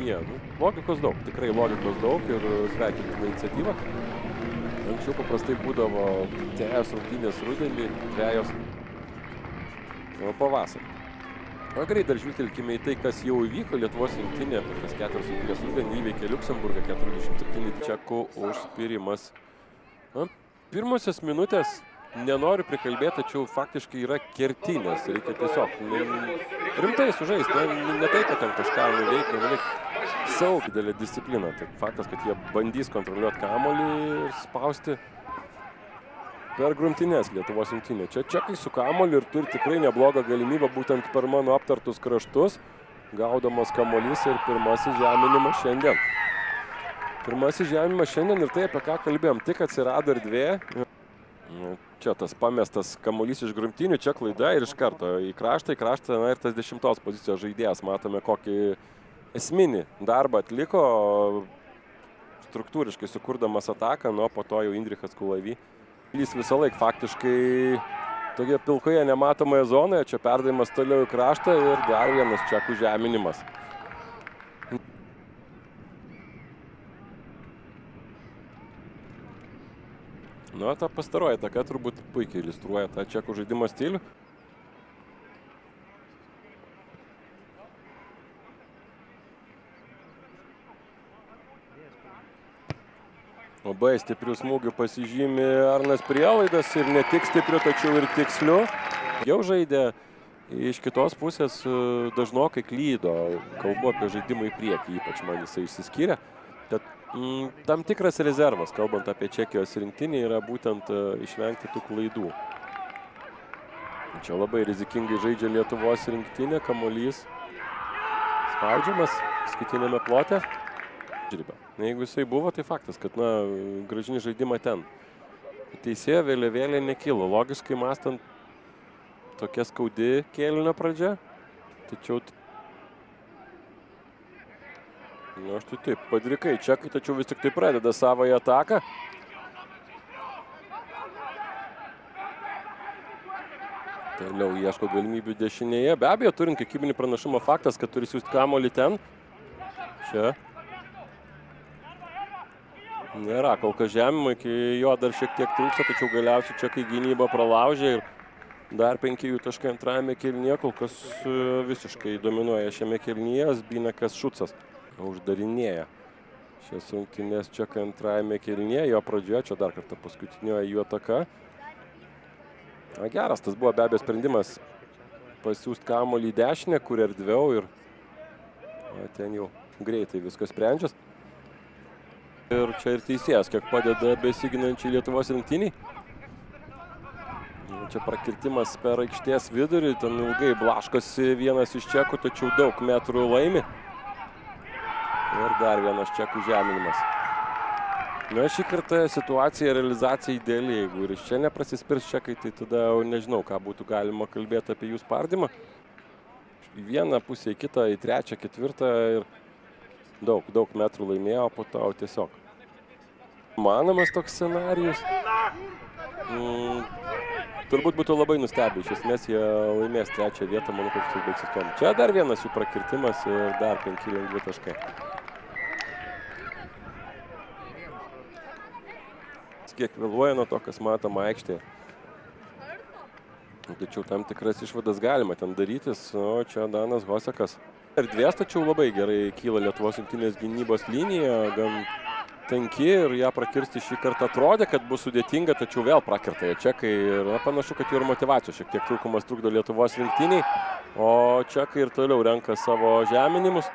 linija. Logikos daug, tikrai logikos daug ir sveikintina iniciatyva. Anksčiau paprastai būdavo trejos rungtynės rudenį, trejos pavasarį. Greit dar žvilgtelkime į tai, kas jau įvyko. Lietuvos rinktinė, tas 4 rungtynės rudenį įveikė Liuksemburgą 47 čekų užspyrimas. Pirmosios minutės, nenoriu prikalbėti, tačiau faktiškai yra kertinės. Reikia tiesiog rimtai sužaisti, ne tai, kad ten kažką nuveikti. Savo didelė disciplina. Tai faktas, kad jie bandys kontroliuoti kamuolį ir spausti per grumtynės Lietuvos rinktinė. Čia čekai su kamuoliu ir turi tikrai neblogą galimybę būtent per mano aptartus kraštus. Gaudamas kamuolys ir pirmasis žeminimas šiandien. Pirmasis žeminimas šiandien ir tai, apie ką kalbėjom, tik atsirado erdvė. Čia tas pamestas kamuolys iš grumtynių, čia klaida ir iš karto į kraštą, na ir tas 10 pozicijos žaidėjas. Matome, kokį esminį darbą atliko, struktūriškai sukurdamas ataką, nuo po to jau Indrichas Kulavy. Jis visą laiką faktiškai tokia pilkoje nematomoje zonoje, čia perdavimas toliau į kraštą ir dar vienas čekų žeminimas. Ta pastaroji ataka turbūt puikiai iliustruoja tą čekų žaidimo stilių. Labai stiprių smūgių pasižymi Arnas Prielaidas ir ne tik stiprių, tačiau ir tikslių. Jau žaidė, iš kitos pusės dažnokai klydo, kalbu apie žaidimą į priekį, ypač man jisai išsiskyrė. Tad tam tikras rezervas, kalbant apie Čekijos rinktinį, yra būtent išvengti tų klaidų. Čia labai rizikingai žaidžia Lietuvos rinktinė, kamuolys spaudžiamas skaitinėme plote. Jeigu jisai buvo, tai faktas, kad gražini žaidimą ten. Teisėjo vėliavėlė nekilo. Logiškai mąstant, tokia skaudi kėlinio pradžia. Tačiau... štai taip, padrikai čekai, tačiau vis tik tai pradeda savoją ataką. Toliau ieško galimybių dešinėje. Be abejo, turint kiekybinį pranašumą, faktas, kad turi siųsti kamuolį ten. Čia. Nėra kol kas žemimo, iki jo dar šiek tiek trūksta, tačiau galiausiai čekai gynybą pralaužė ir dar 5 taškai antrajame kėlinyje, kol kas visiškai dominuoja šiame kėlinyje. Zbinekas Šucas uždarinėja šias rungtynės čekai antrajame kėlinyje, jo pradžioje, čia dar kartą paskutinioji jų ataka. Geras, tas buvo be abejo sprendimas pasiūsti kamuolį į dešinę, kur erdviau ir ten jau greitai viskas sprendžias. Ir čia ir teisėjas, kiek padeda besiginančiai Lietuvos rinktiniai. Čia prakirtimas per aikštės vidurį, ten ilgai blaškosi vienas iš čekų, tačiau daug metrų laimi. Ir dar vienas čekų žeminimas. Šį kartą situacija, realizacija ideali. Jeigu ir iš čia neprasispirs čekai, tai tada nežinau, ką būtų galima kalbėti apie jų spardymą. Į vieną pusę, į kitą, į trečią, ketvirtą ir daug metrų laimėjo, po to tiesiog. Manomas toks scenarijus. Turbūt būtų labai nustebę. Iš esmės jie laimės trečią vietą, manau, kad tai baigsis tuom. Čia dar vienas jų prakirtimas ir dar 5 lengvi taškai. Kiek vėluoja nuo to, kas matoma aikštėje. Tačiau tam tikras išvadas galima ten darytis, o čia Danas Hosekas. Erdvės, tačiau labai gerai kyla Lietuvos rinktinės gynybos linija, gan tanki ir ją prakirsti šį kartą atrodė, kad bus sudėtinga, tačiau vėl prakirta jie čekai ir panašu, kad jų ir motyvacijos šiek tiek trūkumas trukdo Lietuvos rinktiniai, o čekai ir toliau renka savo žeminimus.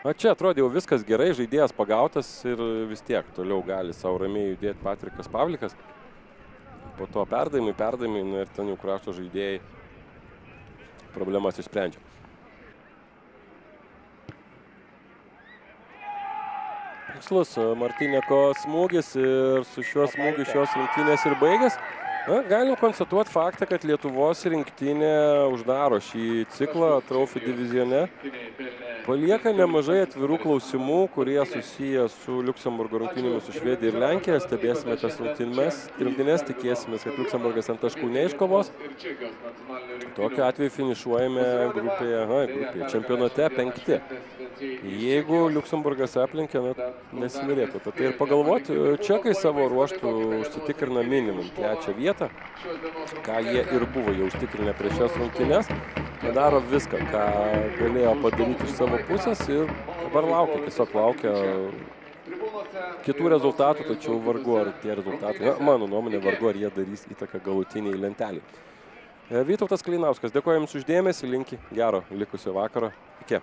Čia atrodė jau viskas gerai, žaidėjas pagautas ir vis tiek toliau gali savo ramiai judėti Patrikas Pavlikas. Po to perdavimai, ir ten jau krašto žaidėjai problemas išsprendžia. Tikslus Martyneko smūgis ir su šiuo smūgiu šios rinktinės ir baigės. Galim konstatuoti faktą, kad Lietuvos rinktinė uždaro šį ciklą Trophy divizione. Palieka nemažai atvirų klausimų, kurie susiję su Liuksemburgo rungtynėmis su Švedija ir Lenkija. Stebėsime tas rungtynės, tikėsimės, kad Liuksemburgas ant taškų neiškovos. Tokiu atveju finišuojame grupėje čempionate 5. Jeigu Liuksemburgas aplenkia, nesinorėtų apie tai ir pagalvoti. Čekai savo ruoštų užsitikrina minimum 3. vietą, ką jie ir buvo jau užtikrinę prieš šias rungtynes. Daro viską, ką galėjo padaryti iš savo pusės ir dabar tiesiog laukia kitų rezultatų, tačiau vargu ar tie rezultatai, mano nuomonė, vargu ar jie darys įtaką galutiniai lenteliai. Vytautas Kalinauskas, dėkoju Jums už dėmesį, linki gero likusio vakaro. Iki.